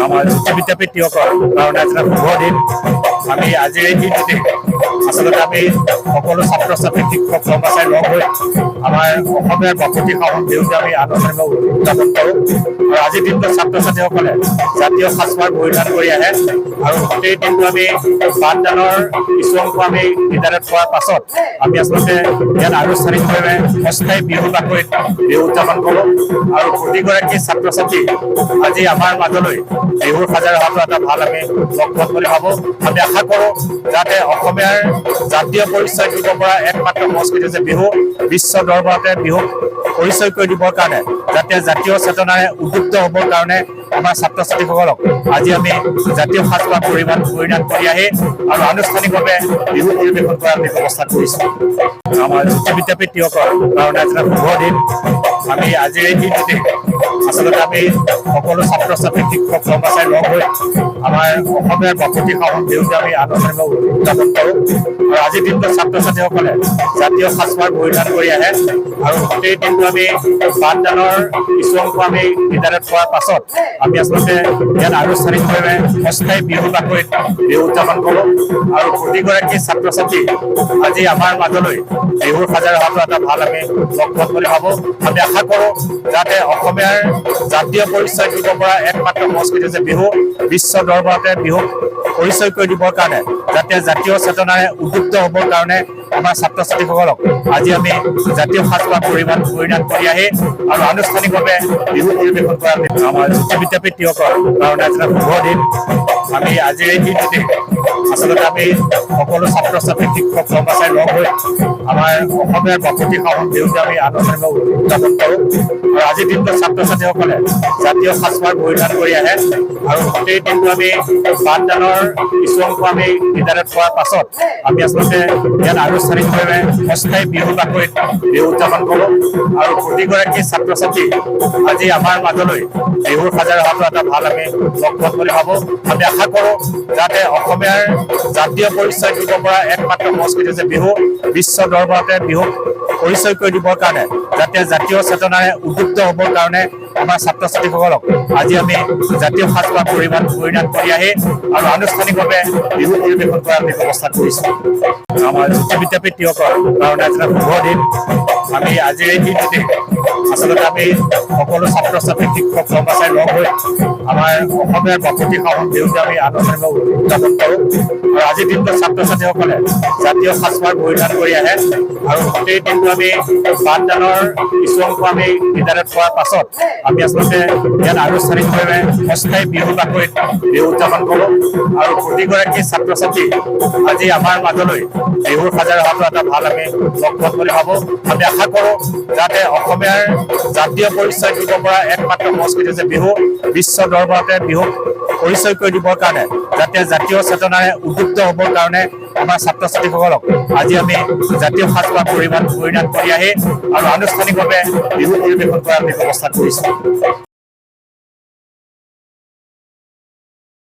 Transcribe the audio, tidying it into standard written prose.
আমাৰ জ্যোতি বিদ্যাপীঠসকল কাৰণ আজি শুভ দিন। আমি আজিৰ এই দিনটোতে আচলতে আমি সকলো ছাত্ৰ ছাত্ৰী শিক্ষক কৰ্মচাৰী লগ হৈ আমাৰ অসমীয়াৰ বাপতি সাহোন বিহুতে আমি আনুষ্ঠানিক উদযাপন কৰোঁ। আৰু আজিৰ দিনটোত ছাত্ৰ ছাত্ৰীসকলে জাতীয় সাজপাৰ পৰিধান কৰি আহে আৰু গোটেই দিনটো আমি পাঠদানৰ কিছু অংশ আমি বিদ্যালয়ত পোৱাৰ পাছত আমি আচলতে ইয়াত আনুষ্ঠানিকভাৱে অস্থায়ী বিহু বাকৰিত বিহু উদযাপন কৰোঁ। আৰু প্ৰতিগৰাকী ছাত্ৰ ছাত্ৰী আজি আমাৰ মাজলৈ বিহুৰ সাজাৰ অহাটো এটা ভাল আমি লক্ষণ বুলি ভাবোঁ। আমি আশা কৰোঁ যাতে অসমীয়াৰ জাতীয় পৰিচয় দিব পৰা একমাত্ৰ সংস্কৃতি যে বিহু, বিশ্ব দৰবাৰতে বিহুক পৰিচয় কৰি দিবৰ কাৰণে যাতে জাতীয় চেতনাৰে উদ্বুদ্ধ হ'বৰ কাৰণে আমাৰ ছাত্ৰ ছাত্ৰীসকলক আজি আমি জাতীয় সাজপাৰ পৰিধান কৰি আহি আৰু আনুষ্ঠানিকভাৱে বিহু পৰিৱেশন কৰাৰ আমি ব্যৱস্থা কৰিছোঁ। আমাৰ জ্যোতি বিদ্যাপীঠসকল কাৰণ আজি শুভ দিন। আমি আজিৰ এই দিনটোতে আচলতে আমি সকলো ছাত্ৰ ছাত্ৰী শিক্ষক কৰ্মচাৰী লগ হৈ আমাৰ অসমীয়াৰ বাপতি সাহোন বিহুতে আমি আনুষ্ঠানিক উদযাপন কৰোঁ। আৰু আজিৰ দিনটোত ছাত্ৰ ছাত্ৰীসকলে জাতীয় সাজপাৰ পৰিধান কৰি আহে আৰু গোটেই দিনটো আমি পাঠদানৰ কিছু অংশ আমি বিদ্যালয়ত পোৱাৰ পাছত আমি আচলতে ইয়াত আনুষ্ঠানিকভাৱে অস্থায়ী বিহু বাকৰিত বিহু উদযাপন কৰোঁ। আৰু প্ৰতিগৰাকী ছাত্ৰ ছাত্ৰী আজি আমাৰ মাজলৈ বিহুৰ সাজাৰ অহাটো এটা ভাল আমি লক্ষণ বুলি ভাবোঁ। আমি আশা কৰোঁ যাতে অসমীয়াৰ জাতীয় পৰিচয় দিব পৰা একমাত্ৰ সংস্কৃতি যে বিহু, বিশ্ব দৰবাৰতে বিহুক পৰিচয় কৰি দিবৰ কাৰণে যাতে জাতীয় চেতনাৰে উদ্বুদ্ধ হ'বৰ কাৰণে আমাৰ ছাত্ৰ ছাত্ৰীসকলক আজি আমি জাতীয় সাজপাৰ পৰিধান কৰি আহি আৰু আনুষ্ঠানিকভাৱে বিহু পৰিৱেশন কৰাৰ আমাৰ জ্যোতি বিদ্যাপীঠসকল কাৰণ আজি শুভ দিন। আমি আজিৰ এই দিনটোতে আচলতে আমি সকলো ছাত্ৰ ছাত্ৰী শিক্ষক কৰ্মচাৰী লগ হৈ আমাৰ অসমীয়াৰ বাপতি সাহোন বিহুতে আমি আনুষ্ঠানিক উদযাপন কৰোঁ। আৰু আজিৰ দিনটোত ছাত্ৰ ছাত্ৰীসকলে জাতীয় সাজপাৰ পৰিধান কৰি আহে আৰু গোটেই দিনটো আমি পাঠদানৰ কিছু অংশ আমি বিদ্যালয়ত পোৱাৰ পাছত আমি আচলতে ইয়াত আনুষ্ঠানিকভাৱে অস্থায়ী বিহু বাকৰিত বিহু উদযাপন কৰোঁ। আৰু প্ৰতিগৰাকী ছাত্ৰ ছাত্ৰী আজি আমাৰ মাজলৈ বিহুৰ সাজাৰ অহাটো এটা ভাল আমি লক্ষণ বুলি ভাবোঁ। আমি আশা কৰোঁ যাতে অসমীয়াৰ জাতীয় পৰিচয় দিব পৰা একমাত্ৰ সংস্কৃতি যে বিহু, বিশ্ব দৰবাৰতে বিহুক পৰিচয় কৰি দিবৰ কাৰণে যাতে জাতীয় চেতনাৰে উদ্বুদ্ধ হ'বৰ কাৰণে আমাৰ ছাত্ৰ ছাত্ৰীসকলক আজি আমি জাতীয় সাজপাৰ পৰিধান কৰি আহি আৰু আনুষ্ঠানিকভাৱে বিহু পৰিৱেশন কৰাৰ আমি ব্যৱস্থা কৰিছোঁ। আমাৰ জ্যোতি বিদ্যাপীঠসকল কাৰণ আজি শুভ দিন। আমি আজিৰ এই দিনটোতে আচলতে আমি সকলো ছাত্ৰ ছাত্ৰী শিক্ষক কৰ্মচাৰী লগ হৈ আমাৰ অসমীয়াৰ বাপতি সাহোন বিহুতে আমি আনুষ্ঠানিক উদযাপন কৰোঁ। আৰু আজিৰ দিনটোত ছাত্ৰ ছাত্ৰীসকলে জাতীয় সাজপাৰ পৰিধান কৰি আহে আৰু গোটেই দিনটো আমি পাঠদানৰ কিছু অংশ আমি বিদ্যালয়ত পোৱাৰ পাছত আমি আচলতে ইয়াত আনুষ্ঠানিকভাৱে অস্থায়ী বিহু বাকৰিত বিহু উদযাপন কৰোঁ। আৰু প্ৰতিগৰাকী ছাত্ৰ ছাত্ৰী আজি আমাৰ মাজলৈ বিহুৰ সাজাৰ অহাটো এটা ভাল আমি লক্ষণ বুলি ভাবোঁ। আমি আশা কৰোঁ যাতে অসমীয়াৰ জাতীয় পৰিচয় দিব পৰা একমাত্ৰ সংস্কৃতি যে বিহু, বিশ্ব দৰবাৰতে বিহুক পৰিচয় কৰি দিবৰ কাৰণে যাতে জাতীয় চেতনাৰে উদ্বুদ্ধ হ'বৰ কাৰণে আমাৰ ছাত্ৰ ছাত্ৰীসকলক আজি আমি জাতীয় সাজপাৰ পৰিধান কৰি আহি আৰু আনুষ্ঠানিকভাৱে বিহু পৰিৱেশন কৰাৰ আমি ব্যৱস্থা কৰিছোঁ।